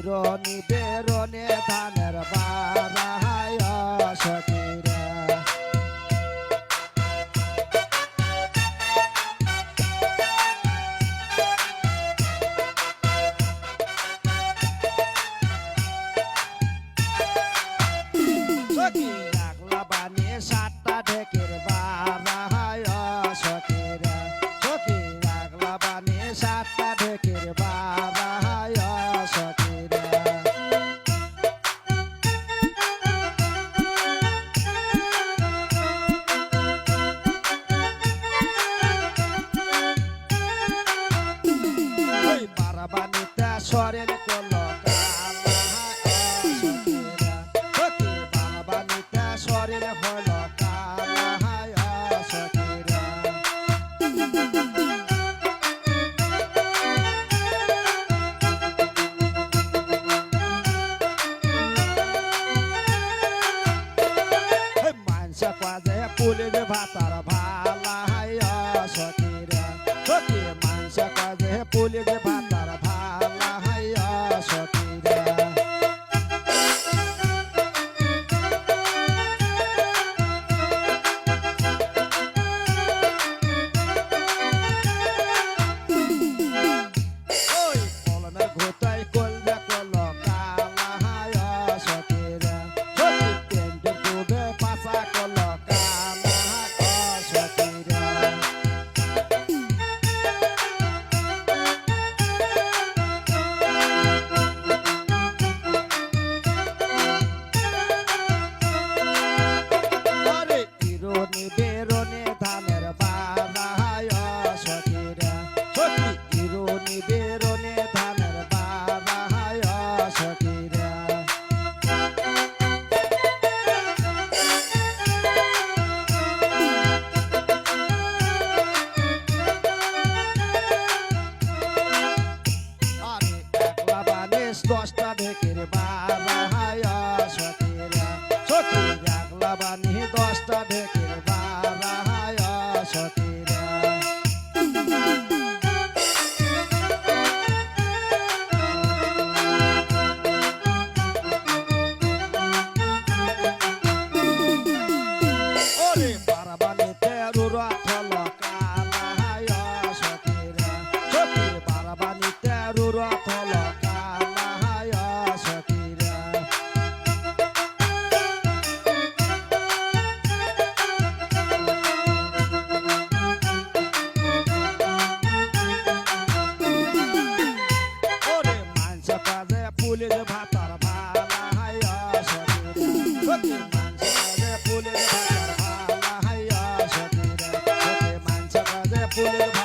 ইরনি বেরনে ধানের বারায় সখীরা সখী রাখলা বানি সাতটা ঢেকের বারায় সখীরা সখী রাখলা বানি সাতটা ঢেকের বারায় সখীরা ওই বারাবানিতে সরের কল শরীর হল কালাহায় সখীরা মানসা কাজে পুলিশ ভাতার ভালাহায় সখীরা সখী মানসা কাজে পুলিশ ভাতার ভালাহায় সখীরা বেরনে ধানের বারায় সখীরা সখী ইরনি বেরনে ধানের বারায় সখীরা আরে একলা বানিস 10টা ঢেকের বারায় সখীরা সখী একলা বানি 10টা ঢেকের বারায় সখীরা ওরে বারাবানিতে রুরাত হল কালাহায় সখীরা সখী বারাবানিতে রুরাত হল কালাহায় সখীরা পুলিশ ভাতার ভালাহায় সখীরা সখী মানসা কাজে পুলিশ ভাতার ভালাহায় সখীরা সখী মানসা কাজে পুলিশ